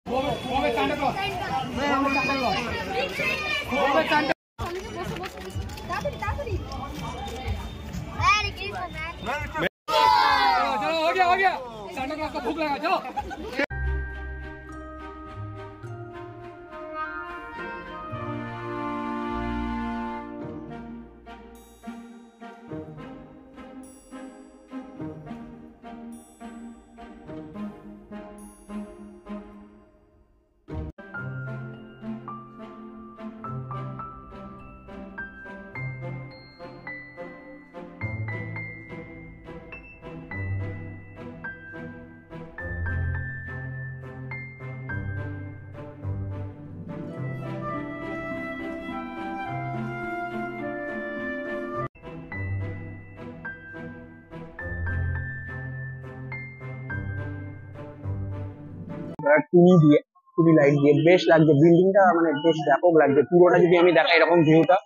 चलो हो गया सांता क्लॉज को भूख लगा चलो। টুনি দিয়ে টুনি লাইট দিয়ে বেশ লাগছে, বিল্ডিংটা মানে বেশ ব্যাপক লাগছে পুরোটা যদি আমি দেখাই এরকম ভিউটা,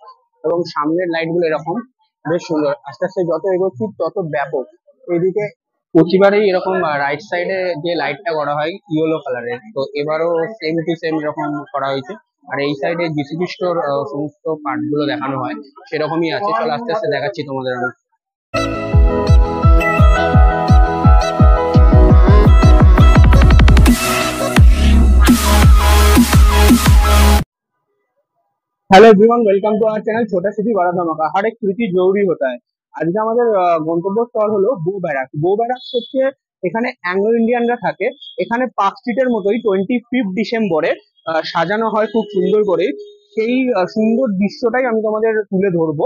এবং সামনের লাইট গুলো এরকম বেশ সুন্দর। আস্তে আস্তে যত এগোচ্ছি তত ব্যাপক। এইদিকে প্রতিবারই এরকম রাইট সাইডে যে লাইটটা করা হয় ইয়েলো কালারের, তো এবারও সেম টু সেম এরকম করা হয়েছে। আর এই সাইডে যিশু খ্রিস্টর সমস্ত পার্ট গুলো দেখানো হয় সেরকমই আছে। চলো আস্তে আস্তে দেখাচ্ছি তোমাদের আমি। Hello everyone, welcome to our channel छोटा सिटी बड़ा धमाका। हर एक স্মৃতি জরুরি होता है। আজকে আমাদের গন্তব্যস্থল হলো বো ব্যারাকস। বো ব্যারাকস হচ্ছে এখানে অ্যাংলো ইন্ডিয়ানরা থাকে। এখানে পার্ক স্ট্রিটের মতোই 25 ডিসেম্বরে সাজানো হয় খুব সুন্দর করে। সেই সুন্দর দৃশ্যটাই আমি তোমাদের তুলে ধরবো।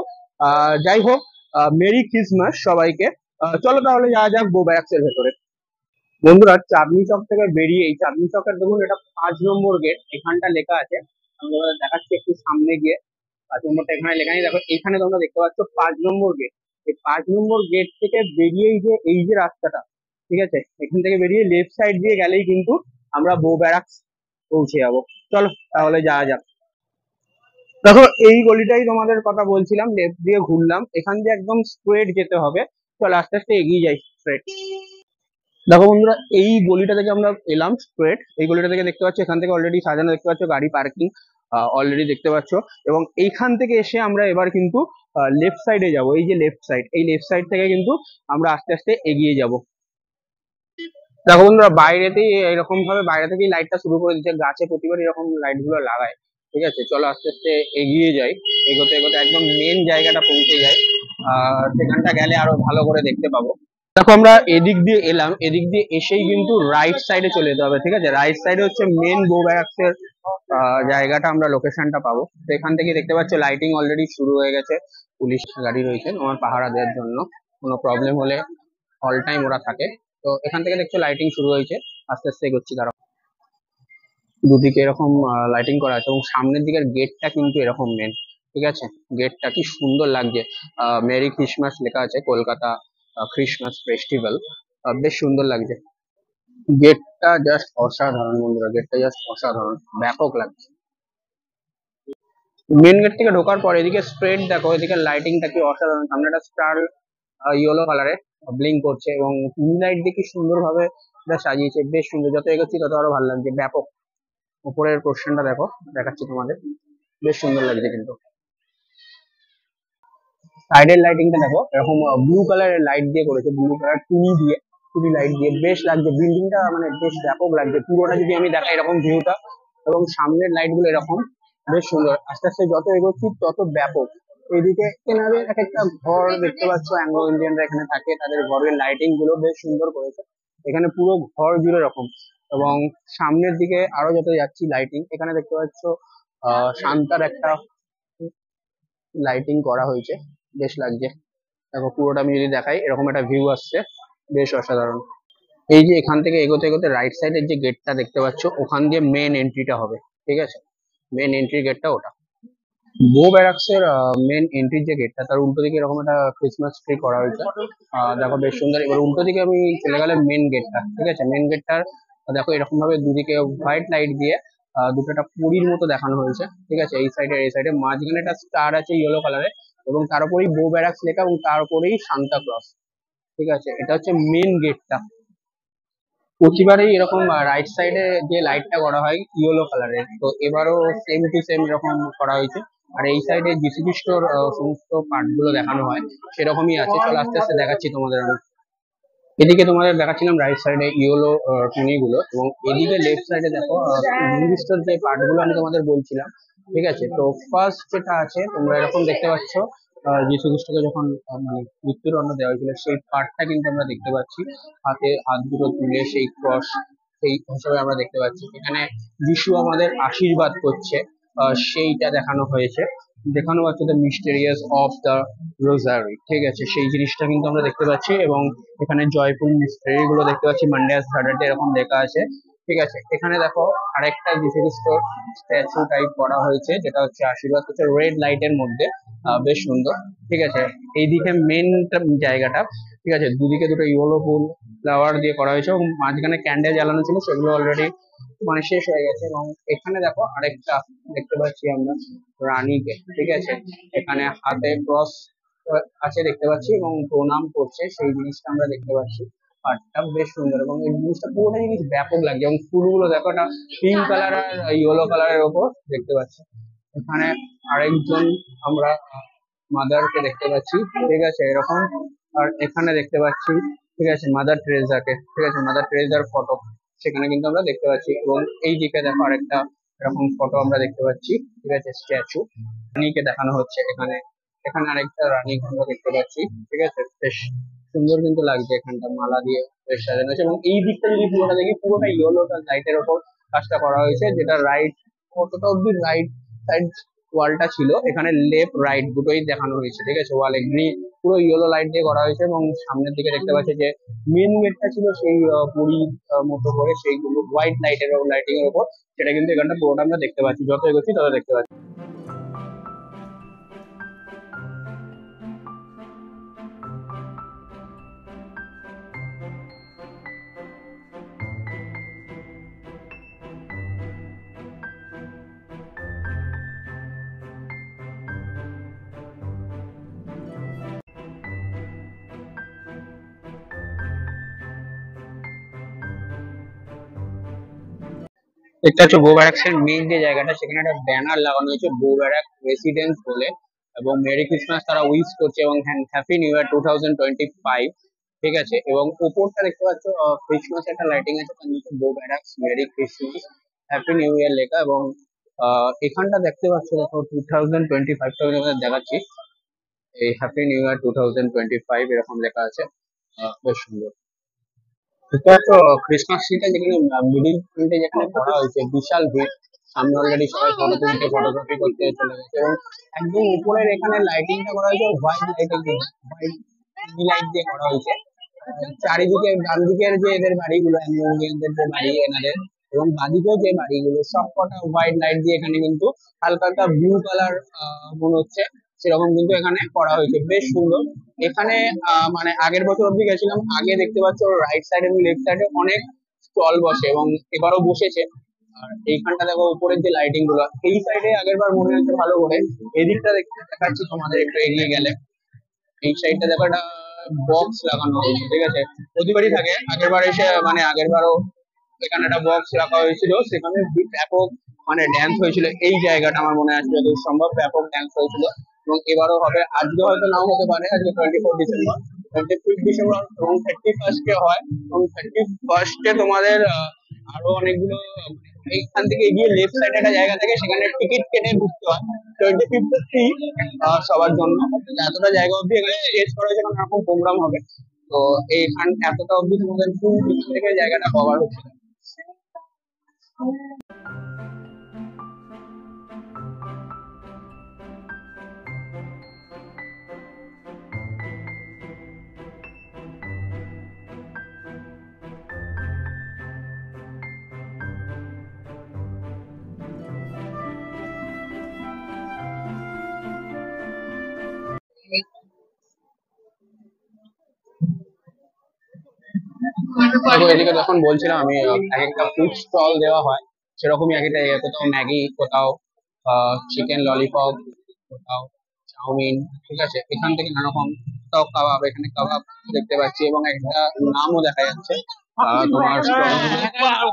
যাই হোক, মেরি ক্রিসমাস সবাইকে। চলো তাহলে যাওয়া যাক বো ব্যারাকসের ভেতরে। বন্ধুরা, চাঁদনি চক থেকে বেরিয়ে এই চাঁদনি চকের দেখুন এটা 5 নম্বর গেট, এখানটা লেখা আছে। আমি তোমাদের দেখাচ্ছি একটু সামনে গিয়ে। 5 নম্বরটা এখানে লেখা নেই, দেখো এখানে তোমরা দেখতে পাচ্ছ 5 নম্বর গেট। এই 5 নম্বর গেট থেকে বেরিয়েই যে এই যে রাস্তাটা, ঠিক আছে, এখান থেকে বেরিয়ে লেফট সাইড দিয়ে গেলেই কিন্তু আমরা বো ব্যারাকস পৌঁছে যাবো। চলো তাহলে যাওয়া যাক। দেখো এই গলিটাই তোমাদের কথা বলছিলাম, লেফট দিয়ে ঘুরলাম, এখান দিয়ে একদম স্ট্রেট যেতে হবে। চলো আস্তে আস্তে এগিয়ে যাই স্ট্রেট। দেখো বন্ধুরা, এই গলিটা থেকে আমরা এলাম স্ট্রেট। এই গলিটা থেকে দেখতে পাচ্ছ এখান থেকে অলরেডি সাজানো, দেখতে পাচ্ছ গাড়ি পার্কিং অলরেডি দেখতে পাচ্ছ। এবং এইখান থেকে এসে আমরা এবার কিন্তু লেফট সাইডে যাব। এই যে লেফট সাইড, এই লেফট সাইড থেকে কিন্তু আমরা আস্তে আস্তে এগিয়ে যাব। দেখো বন্ধুরা, বাইরেতেই এরকম ভাবে বাইরে থেকেই লাইটটা শুরু করে দিচ্ছে। গাছে প্রতিবার এরকম লাইট গুলো লাগায়, ঠিক আছে। চলো আস্তে আস্তে এগিয়ে যাই, এগোতে এগোতে একদম মেন জায়গাটা পৌঁছে যাই। সেখানটা গেলে আরো ভালো করে দেখতে পাবো। দেখো আমরা এদিক দিয়ে এলাম, এদিক দিয়ে এসেই কিন্তু রাইট সাইডে চলে যেতে হবে, ঠিক আছে। রাইট সাইডে হচ্ছে মেন বো ব্যারাকসের জায়গাটা, আমরা লোকেশনটা পাবো। তো এখান থেকে দেখতে পাচ্ছ লাইটিং অলরেডি শুরু হয়ে গেছে। পুলিশ গাড়ি রয়েছে আমার পাহারা দেওয়ার জন্য, কোনো প্রবলেম হলে অল টাইম ওরা থাকে। তো এখান থেকে দেখছো লাইটিং শুরু হয়েছে, আস্তে আস্তে এগোচ্ছি। দাঁড়াও, দুদিকে এরকম লাইটিং করা আছে এবং সামনের দিকের গেটটা কিন্তু এরকম মেন, ঠিক আছে। গেটটা কি সুন্দর লাগছে, মেরি ক্রিসমাস লেখা আছে, কলকাতা ক্রিসমাস ফেস্টিভ্যাল, বেশ সুন্দর লাগছে। গেটটা জাস্ট অসাধারণ বন্ধুরা, গেটটা জাস্ট অসাধারণ, ব্যাপক লাগছে। মেন গেট থেকে ঢোকার পর এদিকে স্প্রেড দেখো, এদিকে লাইটিংটা কি অসাধারণ। সামনে একটা স্টার ইয়েলো কালারে ব্লিঙ্ক করছে এবং টুনি লাইট দিয়ে কি সুন্দর ভাবে এটা সাজিয়েছে, বেশ সুন্দর। যত এগোচ্ছি তত আরো ভালো লাগছে, ব্যাপক। উপরের পোর্শনটা দেখো, দেখাচ্ছি তোমাদের, বেশ সুন্দর লাগছে। কিন্তু সাইডের লাইটিংটা দেখো, এরকম ব্লু কালারের লাইট দিয়ে করেছে, ব্লু কালার টুনি দিয়ে, টুনি লাইট দিয়ে বেশ লাগছে। বিল্ডিংটা মানে বেশ ব্যাপক লাগছে পুরোটা যদি আমি দেখাই এরকম ভিউটা, এবং সামনের লাইট গুলো এরকম বেশ সুন্দর। আস্তে আস্তে যত এগোচ্ছি তত ব্যাপক। এদিকে এনাদের এক একটা ঘর দেখতে পাচ্ছ, অ্যাংলো ইন্ডিয়ানরা এখানে থাকে, তাদের ঘরের লাইটিং গুলো বেশ সুন্দর করেছে। এখানে পুরো ঘর জুড়ে এরকম। এবং সামনের দিকে আরো যত যাচ্ছি লাইটিং, এখানে দেখতে পাচ্ছ শান্তার একটা লাইটিং করা হয়েছে, বেশ লাগছে। দেখো পুরোটা আমি যদি দেখাই এরকম একটা ভিউ আসছে, বেশ অসাধারণ। এই যে এখান থেকে এগোতে এগোতে রাইট সাইডের যে গেটটা দেখতে পাচ্ছ, ওখান দিয়ে মেন এন্ট্রিটা হবে, ঠিক আছে। মেন এন্ট্রি গেটটা ওটা। বো ব্যারাকসের মেন এন্ট্রির যে গেটটা, তার উল্টো দিকে এরকম একটা ক্রিসমাস ট্রি করা হয়েছে। দেখো বেশ সুন্দর। এবার উল্টো দিকে আমি চলে গেলে মেন গেটটা, ঠিক আছে। মেন গেটটার দেখো এরকম ভাবে দুদিকে হোয়াইট লাইট দিয়ে দুটো একটা পুরীর মতো দেখানো হয়েছে, ঠিক আছে। এই সাইডে এই সাইডে মাঝখানে একটা স্টার আছে ইয়েলো কালারে, এবং তার উপরেই বো ব্যারাকস লেখা, এবং তার উপরেই সান্তা ক্লজ, ঠিক আছে। এটা হচ্ছে মেন গেটটা। প্রতিবারই এরকম রাইট সাইডে যে লাইটটা করা হয় ইয়েলো কালারের, তো এবারও সেম টু সেম এরকম করা হয়েছে। আর এই সাইডে যিশু খ্রিস্টর সমস্ত পার্ট গুলো দেখানো হয় সেরকমই আছে। চলো আস্তে আস্তে দেখাচ্ছি তোমাদের আমি। এদিকে তোমাদের দেখাচ্ছিলাম রাইট সাইডে ইয়েলো টুনিগুলো, এবং এদিকে লেফট সাইডে দেখো যিশু খ্রিস্টর যে পার্ট গুলো আমি তোমাদের বলছিলাম। ঠিক আছে, তো ফার্স্ট যেটা আছে তোমরা এরকম দেখতে পাচ্ছ, যিশু খ্রিস্টকে যখন মানে মৃত্যুদণ্ড দেওয়া হয়েছিল সেই পার্টটা কিন্তু আমরা দেখতে পাচ্ছি। হাতে হাত দুটো তুলে সেই ক্রস সেই হিসাবে আমরা দেখতে পাচ্ছি। এখানে যিশু আমাদের আশীর্বাদ করছে, সেইটা দেখানো হয়েছে। দেখানো হচ্ছে দ্য মিস্টেরিয়াস অফ দ্য রোজারি। ঠিক আছে, সেই জিনিসটা কিন্তু আমরা দেখতে পাচ্ছি, এবং এখানে জয়পুর মিস্ট্রি গুলো দেখতে পাচ্ছি, মানডে আর স্যাটারডে এরকম লেখা আছে। ঠিক আছে, এখানে দেখো আরেকটা যিশু খ্রিস্ট স্ট্যাচু টাইপ করা হয়েছে, যেটা হচ্ছে আশীর্বাদ হচ্ছে রেড লাইটের মধ্যে, বেশ সুন্দর। ঠিক আছে, এইদিকে মেন জায়গাটা, ঠিক আছে, দুদিকে দুটো ইয়েলো ফুল ফ্লাওয়ার দিয়ে করা হয়েছে, এবং মাঝখানে ক্যান্ডেল জ্বালানো ছিল, সেগুলো অলরেডি মানে শেষ হয়ে গেছে। এবং এখানে দেখো আরেকটা দেখতে পাচ্ছি আমরা রানীকে। ঠিক আছে, এখানে হাতে ক্রস আছে দেখতে পাচ্ছি, এবং প্রণাম করছে সেই জিনিসটা আমরা দেখতে পাচ্ছি। পার্টটা বেশ সুন্দর, এবং এই জিনিসটা পুরোটা জিনিস ব্যাপক লাগছে, এবং ফুলগুলো দেখো একটা পিঙ্ক কালার আর ইয়েলো কালারের ওপর দেখতে পাচ্ছি। এখানে আরেকজন আমরা মাদারকে দেখতে পাচ্ছি। ঠিক আছে, এরকম। আর এখানে দেখতে পাচ্ছি, ঠিক আছে, মাদার টেরেজাকে। ঠিক আছে, মাদার টেরেজার ফটো সেখানে কিন্তু আমরা দেখতে পাচ্ছি, এবং এই দিকে দেখো আরেকটা এরকম ফটো আমরা দেখতে পাচ্ছি। ঠিক আছে, স্ট্যাচু রানীকে দেখানো হচ্ছে এখানে। এখানে আরেকটা রানী আমরা দেখতে পাচ্ছি। ঠিক আছে, বেশ সুন্দর কিন্তু লাগছে, এখানটা মালা দিয়ে বেশ সাজানো আছে। এবং এই দিকটা যদি পুরোটা দেখি, পুরোটা ইয়েলো লাইটের ওপর কাজটা করা হয়েছে, যেটা রাইট কতটা অব্দি রাইট সাইড ওয়ালটা ছিল, এখানে লেফট রাইট দুটোই দেখানো হয়েছে। ঠিক আছে, ওয়ালে গ্রিন পুরো ইয়েলো লাইট দিয়ে করা হয়েছে, এবং সামনের দিকে দেখতে পাচ্ছি যে মেন গেটটা ছিল সেই পুরী মতো করে সেইগুলো হোয়াইট লাইটের লাইটিং এর উপর, সেটা কিন্তু এখানটা পুরোটা আমরা দেখতে পাচ্ছি, যত এগোচ্ছি তত দেখতে পাচ্ছি। দেখতে পাচ্ছ বো ব্যারাকস এর মেইন যে জায়গাটা, সেখানে একটা ব্যানার লাগানো হয়েছে বো ব্যারাক রেসিডেন্স বলে, এবং মেরি ক্রিসমাস তারা উইশ করছে, এবং হ্যাপি নিউ ইয়ার 2025। ঠিক আছে, এবং উপরটা দেখতে পাচ্ছ ক্রিসমাস একটা লাইটিং আছে, তার নিচে Bow Barracks merry Christmas happy new year লেখা। এবং এখানটা দেখতে পাচ্ছ দেখো 2025টা আমি দেখাচ্ছি, এই হ্যাপি নিউ ইয়ার 2025 এরকম লেখা আছে। বেশ সুন্দর। এটা তো ক্রিসমাস ট্রিটা যেখানে মিডিল পয়েন্টে যেখানে করা হয়েছে, বিশাল ভিড়। সামনে অলরেডি সবাই ফটো তুলতে ফটোগ্রাফি করতে চলে গেছে, এবং একদম উপরের এখানে লাইটিংটা করা হয়েছে হোয়াইট লাইটিং, হোয়াইট লাইট দিয়ে করা হয়েছে। চারিদিকে ডান দিকের যে এদের বাড়িগুলো ইন্ডিয়ানদের যে বাড়ি এনাদের, এবং বাদিকেও যে বাড়িগুলো সব কটা হোয়াইট লাইট দিয়ে এখানে কিন্তু হালকা হালকা ব্লু কালার মনে হচ্ছে, সেরকম কিন্তু এখানে করা হয়েছে, বেশ সুন্দর। এখানে মানে আগের বছর অব্দি গেছিলাম, আগে দেখতে পাচ্ছ রাইট সাইড এবং লেফট সাইডে অনেক স্টল বসে, এবং এবারও বসেছে। আর এইখানটা দেখো উপরের যে লাইটিং গুলো, এই সাইডে আগের বার মনে হচ্ছে ভালো করে, এদিকটা দেখতে দেখাচ্ছি তোমাদের একটু এগিয়ে গেলে। এই সাইডটা দেখো একটা বক্স লাগানো হয়েছে। ঠিক আছে, প্রতিবারই থাকে, আগের বার এসে মানে আগের বারও এখানে একটা বক্স রাখা হয়েছিল, সেখানে ব্যাপক মানে ড্যান্স হয়েছিল। এই জায়গাটা আমার মনে আছে যতদূর সম্ভব ব্যাপক ড্যান্স হয়েছিল, এবং এবারও হবে। আজকে হয়তো নাও হতে পারে, আজকে 24 ডিসেম্বর, 25 ডিসেম্বর এবং 31 হয়। এবং 31 তোমাদের আরো অনেকগুলো এইখান থেকে এগিয়ে লেফট সাইডে একটা জায়গা থেকে, সেখানে টিকিট কেটে ঢুকতে হয়। 25 ফ্রি সবার জন্য। এতটা জায়গা অব্দি এখানে স্টেজ করা হয়েছে, কারণ এরকম প্রোগ্রাম হবে। তো এইখান এতটা অব্দি তোমাদের ফুল থেকে জায়গাটা কভার হচ্ছে। দেখো এদিকে যখন বলছিলাম আমি, এক একটা ফুড স্টল দেওয়া হয়, সেরকমই এক একটা জায়গায় কোথাও ম্যাগি, কোথাও চিকেন ললিপপ, কোথাও চাউমিন। ঠিক আছে, এখান থেকে নানা রকম, কোথাও কাবাব, এখানে কাবাব দেখতে পাচ্ছি, এবং একটা নামও দেখা যাচ্ছে। তোমার স্টল,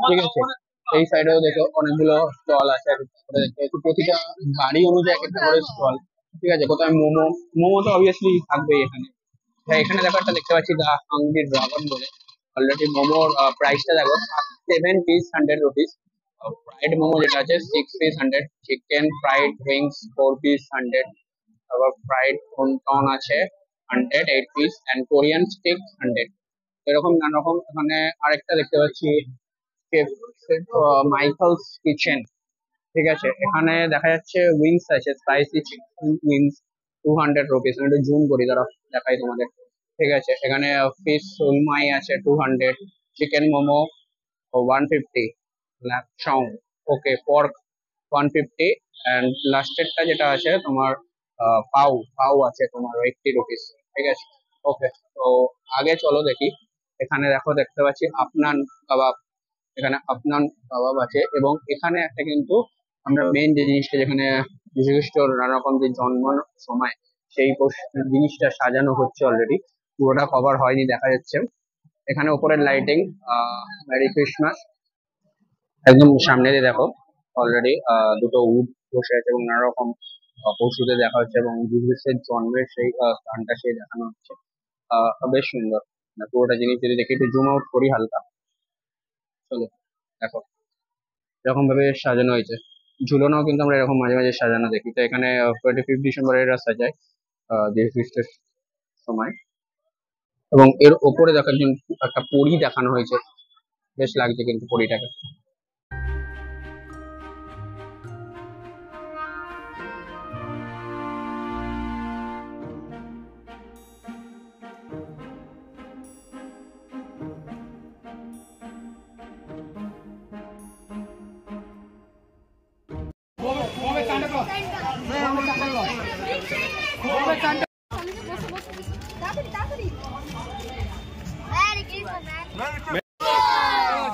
ঠিক আছে। এই সাইডেও দেখো অনেকগুলো স্টল আছে, তারপরে দেখতে পাচ্ছি প্রতিটা বাড়ি অনুযায়ী একটা করে স্টল, ঠিক আছে। কোথায় মোমো, মোমো তো অবভিয়াসলি থাকবেই এখানে। হ্যাঁ, এখানে দেখো একটা দেখতে পাচ্ছি দা হাংরি ড্রাগন বলে। অলরেডি মোমোর প্রাইসটা দেখো, 7 পিস 100 রুপিস। ফ্রাইড মোমো যেটা আছে 6 piece 100, chicken fried wings 4 piece 100, তারপর ফ্রাইড টন আছে 108 পিস, অ্যান্ড কোরিয়ান স্টিক 100। এরকম নানা রকম। এখানে আরেকটা দেখতে পাচ্ছি মাইকেলস কিচেন, ঠিক আছে। এখানে দেখা যাচ্ছে উইংস আছে, স্পাইসি চিকেন উইংস 200 রুপিস। আমি একটু জুম করি, দাঁড়াও দেখাই তোমাদের, ঠিক আছে। এখানে ফিশ সুলমাই আছে 200, চিকেন মোমো 150, লাপসং, ওকে, পর্ক 150, অ্যান্ড লাস্টেরটা যেটা আছে তোমার পাউ পাউ আছে তোমার 80 রুপিস, ঠিক আছে। ওকে, তো আগে চলো দেখি। এখানে দেখো দেখতে পাচ্ছি আফনান কাবাব, এখানে আফনান কাবাব আছে। এবং এখানে একটা কিন্তু আমরা মেন যে জিনিসটা, যেখানে যীশু খ্রিস্টর নানা রকম যে জন্মানোর সময় সেই জিনিসটা সাজানো হচ্ছে অলরেডি, পুরোটা কভার হয়নি, দেখা যাচ্ছে। এখানে উপরের লাইটিং, মেরি ক্রিসমাস। একদম সামনে দিয়ে দেখো অলরেডি দুটো উট বসে আছে এবং নানা রকম পশুদের দেখা হচ্ছে, এবং যীশু খ্রিস্টের জন্মের সেই স্থানটা সেই দেখানো হচ্ছে। বেশ সুন্দর। পুরোটা জিনিস যদি দেখি, একটু জুম আউট করি হালকা, চলো দেখো এরকম ভাবে সাজানো হয়েছে। ঝুলনাও কিন্তু আমরা এরকম মাঝে মাঝে সাজানো দেখি। তো এখানে 25 ডিসেম্বর এরা সাজায় যীশু খ্রিস্টের সময়। এবং এর ওপরে দেখার জন্য একটা পরী দেখানো হয়েছে, বেশ লাগছে কিন্তু পরীটাকে। মোমে চান্ডা ক্লস, মোমে চান্ডা ক্লস, মোমে চান্ডা।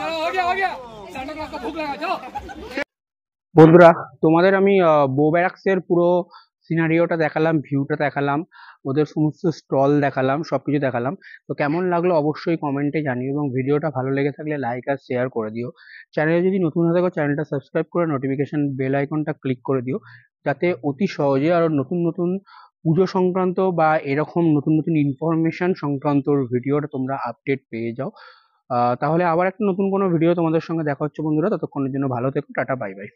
चलो हो गया सांता क्लॉज को भूख लगा जाओ। বন্ধুরা, তোমাদের আমি বো ব্যারাক্সের পুরো সিনারিওটা দেখালাম, ভিউটা দেখালাম, ওদের সমস্ত স্টল দেখালাম, সবকিছু দেখালাম। তো কেমন লাগলো অবশ্যই কমেন্টে জানিও, এবং ভিডিওটা ভালো লেগে থাকলে লাইক আর শেয়ার করে দিও। চ্যানেলে যদি নতুন হয়ে থাকো, চ্যানেলটা সাবস্ক্রাইব করে নোটিফিকেশন বেল আইকনটা ক্লিক করে দিও, যাতে অতি সহজে আরো নতুন নতুন পুজো সংক্রান্ত বা এরকম নতুন নতুন ইনফরমেশন সংক্রান্ত ভিডিওটা তোমরা আপডেট পেয়ে যাও। তাহলে আবার একটা নতুন কোনো ভিডিও তোমাদের সঙ্গে দেখা হচ্ছে বন্ধুরা। ততক্ষণের জন্য ভালো থেকো, টাটা, বাই বাই।